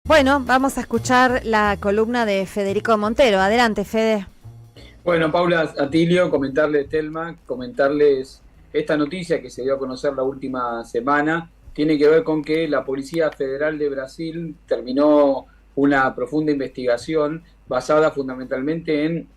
Bueno, vamos a escuchar la columna de Federico Montero. Adelante, Fede. Bueno, Paula, Atilio, comentarles, Telma, comentarles esta noticia que se dio a conocer la última semana. Tiene que ver con que la Policía Federal de Brasil terminó una profunda investigación basada fundamentalmente en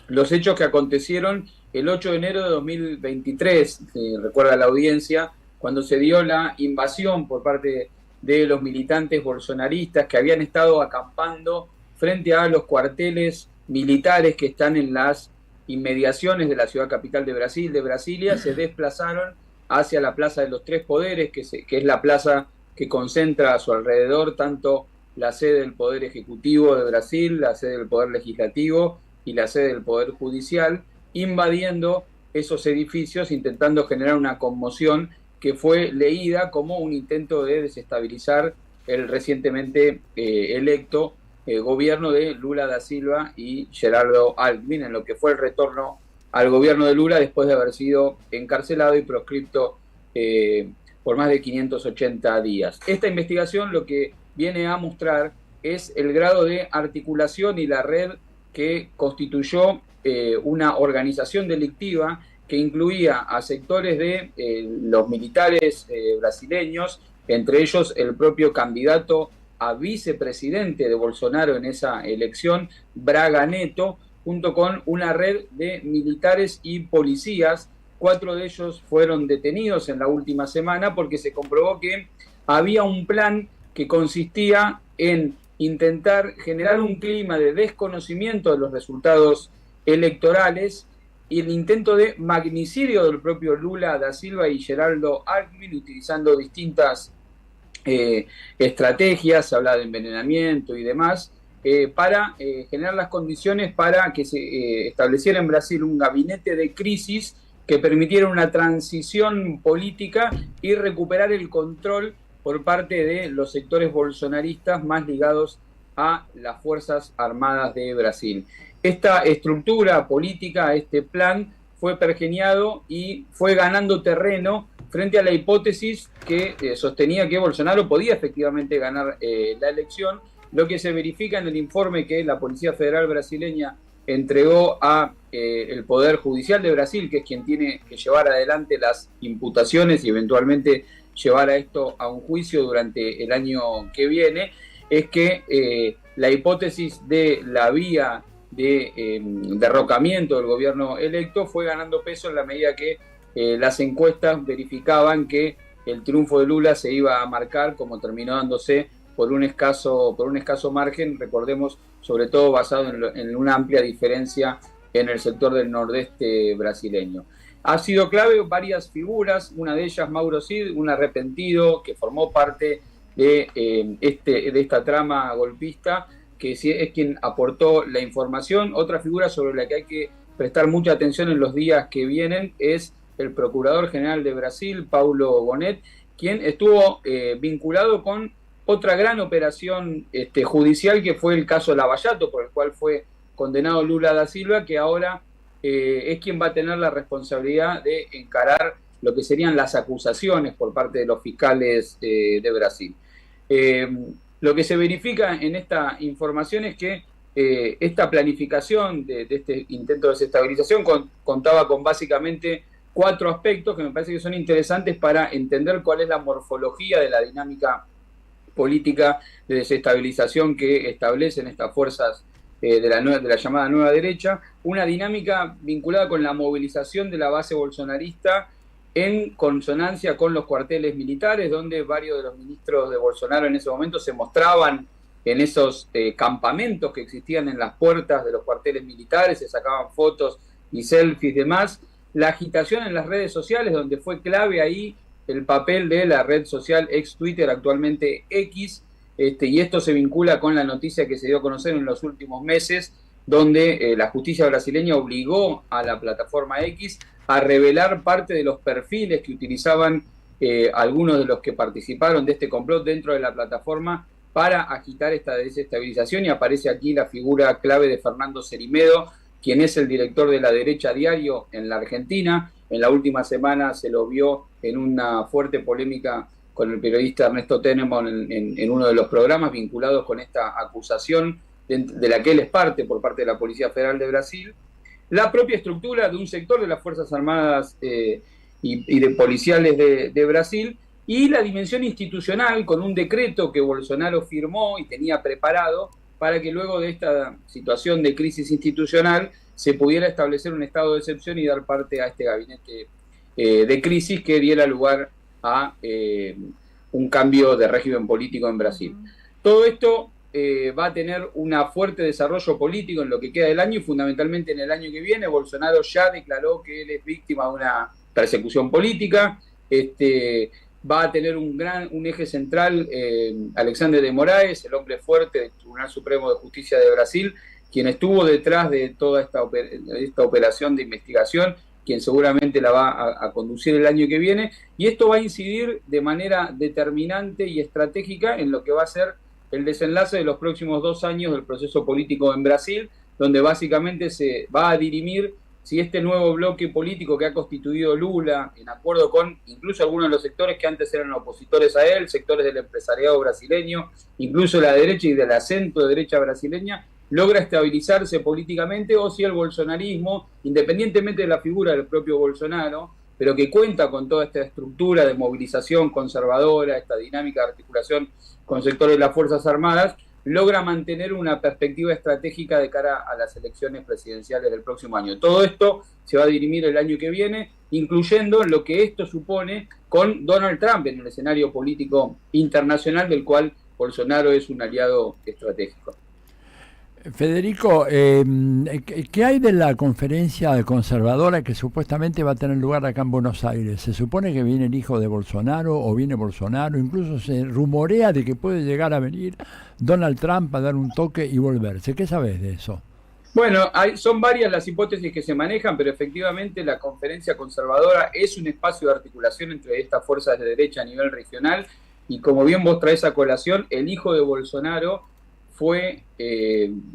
los hechos que acontecieron el 8 de enero de 2023, si recuerda la audiencia, cuando se dio la invasión por parte de los militantes bolsonaristas que habían estado acampando frente a los cuarteles militares que están en las inmediaciones de la ciudad capital de Brasil, de Brasilia. Se desplazaron hacia la Plaza de los Tres Poderes, que es la plaza que concentra a su alrededor tanto la sede del Poder Ejecutivo de Brasil, la sede del Poder Legislativo y la sede del Poder Judicial, invadiendo esos edificios, intentando generar una conmoción que fue leída como un intento de desestabilizar el recientemente electo gobierno de Lula da Silva y Gerardo Alckmin, en lo que fue el retorno al gobierno de Lula después de haber sido encarcelado y proscripto por más de 580 días. Esta investigación lo que viene a mostrar es el grado de articulación y la red que constituyó una organización delictiva que incluía a sectores de los militares brasileños, entre ellos el propio candidato a vicepresidente de Bolsonaro en esa elección, Braga Neto, junto con una red de militares y policías. 4 de ellos fueron detenidos en la última semana porque se comprobó que había un plan que consistía en intentar generar un clima de desconocimiento de los resultados electorales y el intento de magnicidio del propio Lula da Silva y Gerardo Alckmin, utilizando distintas estrategias, se habla de envenenamiento y demás, para generar las condiciones para que se estableciera en Brasil un gabinete de crisis que permitiera una transición política y recuperar el control por parte de los sectores bolsonaristas más ligados a las Fuerzas Armadas de Brasil. Esta estructura política, este plan, fue pergeñado y fue ganando terreno frente a la hipótesis que sostenía que Bolsonaro podía efectivamente ganar la elección, lo que se verifica en el informe que la Policía Federal brasileña entregó a el Poder Judicial de Brasil, que es quien tiene que llevar adelante las imputaciones y eventualmente llevar a esto a un juicio durante el año que viene, es que la hipótesis de la vía de derrocamiento del gobierno electo fue ganando peso en la medida que las encuestas verificaban que el triunfo de Lula se iba a marcar, como terminó dándose por un escaso margen, recordemos, sobre todo basado en una amplia diferencia en el sector del nordeste brasileño. Ha sido clave varias figuras, una de ellas Mauro Cid, un arrepentido que formó parte de esta trama golpista, que es quien aportó la información. Otra figura sobre la que hay que prestar mucha atención en los días que vienen es el Procurador General de Brasil, Paulo Bonet, quien estuvo vinculado con otra gran operación judicial que fue el caso Lavallato, por el cual fue condenado Lula da Silva, que ahora es quien va a tener la responsabilidad de encarar lo que serían las acusaciones por parte de los fiscales de Brasil. Lo que se verifica en esta información es que esta planificación de este intento de desestabilización contaba con básicamente 4 aspectos que me parece que son interesantes para entender cuál es la morfología de la dinámica política de desestabilización que establecen estas fuerzas de la llamada nueva derecha, una dinámica vinculada con la movilización de la base bolsonarista en consonancia con los cuarteles militares, donde varios de los ministros de Bolsonaro en ese momento se mostraban en esos campamentos que existían en las puertas de los cuarteles militares, se sacaban fotos y selfies y demás. La agitación en las redes sociales, donde fue clave ahí el papel de la red social ex Twitter, actualmente X, y esto se vincula con la noticia que se dio a conocer en los últimos meses, donde la justicia brasileña obligó a la plataforma X a revelar parte de los perfiles que utilizaban algunos de los que participaron de este complot dentro de la plataforma para agitar esta desestabilización, y aparece aquí la figura clave de Fernando Cerimedo, quien es el director de La Derecha Diario en la Argentina. En la última semana se lo vio en una fuerte polémica con el periodista Ernesto Tenenbaum en uno de los programas vinculados con esta acusación de la que él es parte por parte de la Policía Federal de Brasil, la propia estructura de un sector de las Fuerzas Armadas y de policiales de Brasil, y la dimensión institucional con un decreto que Bolsonaro firmó y tenía preparado para que luego de esta situación de crisis institucional se pudiera establecer un estado de excepción y dar parte a este gabinete de crisis que diera lugar a un cambio de régimen político en Brasil. Todo esto va a tener un fuerte desarrollo político en lo que queda del año y fundamentalmente en el año que viene. Bolsonaro ya declaró que él es víctima de una persecución política. Va a tener un eje central Alexandre de Moraes, el hombre fuerte del Tribunal Supremo de Justicia de Brasil, quien estuvo detrás de toda esta operación de investigación, quien seguramente la va a conducir el año que viene, y esto va a incidir de manera determinante y estratégica en lo que va a ser el desenlace de los próximos 2 años del proceso político en Brasil, donde básicamente se va a dirimir si este nuevo bloque político que ha constituido Lula, en acuerdo con incluso algunos de los sectores que antes eran opositores a él, sectores del empresariado brasileño, incluso la derecha y de la centro derecha brasileña, logra estabilizarse políticamente, o si el bolsonarismo, independientemente de la figura del propio Bolsonaro, pero que cuenta con toda esta estructura de movilización conservadora, esta dinámica de articulación con sectores de las Fuerzas Armadas, logra mantener una perspectiva estratégica de cara a las elecciones presidenciales del próximo año. Todo esto se va a dirimir el año que viene, incluyendo lo que esto supone con Donald Trump en el escenario político internacional, del cual Bolsonaro es un aliado estratégico. Federico, ¿qué hay de la conferencia conservadora que supuestamente va a tener lugar acá en Buenos Aires? Se supone que viene el hijo de Bolsonaro o viene Bolsonaro, incluso se rumorea de que puede llegar a venir Donald Trump a dar un toque y volverse. ¿Qué sabes de eso? Bueno, son varias las hipótesis que se manejan, pero efectivamente la conferencia conservadora es un espacio de articulación entre estas fuerzas de derecha a nivel regional, y como bien vos traes a colación, el hijo de Bolsonaro fue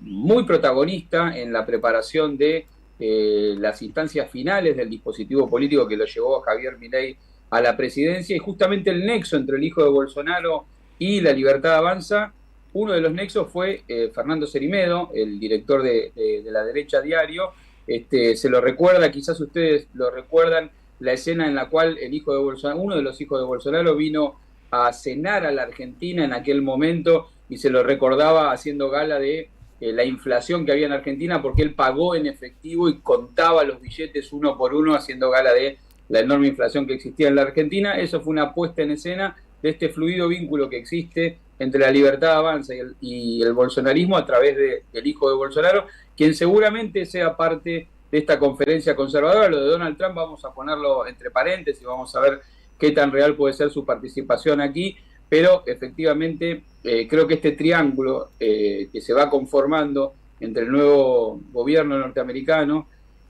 muy protagonista en la preparación de las instancias finales del dispositivo político que lo llevó a Javier Milei a la presidencia, y justamente el nexo entre el hijo de Bolsonaro y La Libertad Avanza, uno de los nexos fue Fernando Cerimedo, el director de La Derecha Diario. Se lo recuerda, quizás ustedes lo recuerdan, la escena en la cual el hijo de Bolsonaro, uno de los hijos de Bolsonaro, vino a cenar a la Argentina en aquel momento, y se lo recordaba haciendo gala de la inflación que había en Argentina, porque él pagó en efectivo y contaba los billetes uno por uno, haciendo gala de la enorme inflación que existía en la Argentina. Eso fue una puesta en escena de este fluido vínculo que existe entre La Libertad Avanza y el bolsonarismo a través del hijo de Bolsonaro, quien seguramente sea parte de esta conferencia conservadora. Lo de Donald Trump vamos a ponerlo entre paréntesis, vamos a ver qué tan real puede ser su participación aquí, pero efectivamente creo que este triángulo que se va conformando entre el nuevo gobierno norteamericano,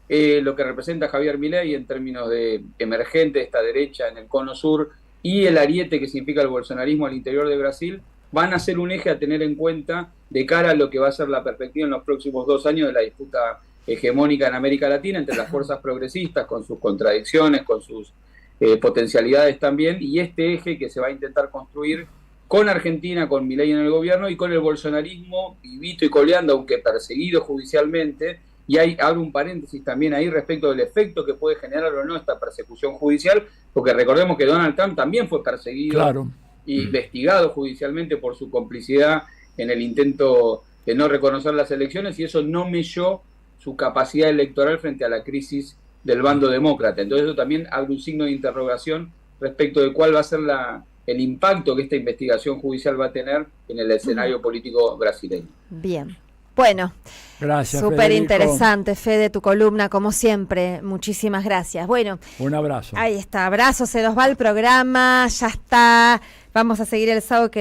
lo que representa Javier Milei en términos de emergente de esta derecha en el cono sur, y el ariete que significa el bolsonarismo al interior de Brasil, van a ser un eje a tener en cuenta de cara a lo que va a ser la perspectiva en los próximos 2 años de la disputa hegemónica en América Latina entre las fuerzas progresistas, con sus contradicciones, con sus potencialidades también, y este eje que se va a intentar construir con Argentina, con Milei en el gobierno, y con el bolsonarismo vivito y coleando, aunque perseguido judicialmente. Y abro un paréntesis también ahí respecto del efecto que puede generar o no esta persecución judicial, porque recordemos que Donald Trump también fue perseguido, claro, e investigado judicialmente por su complicidad en el intento de no reconocer las elecciones, y eso no melló su capacidad electoral frente a la crisis del bando demócrata. Entonces eso también abre un signo de interrogación respecto de cuál va a ser el impacto que esta investigación judicial va a tener en el escenario político brasileño. Bien. Bueno, gracias, súper interesante, Fede, tu columna, como siempre. Muchísimas gracias. Bueno, un abrazo. Ahí está, abrazo, se nos va el programa, ya está. Vamos a seguir el sábado que viene.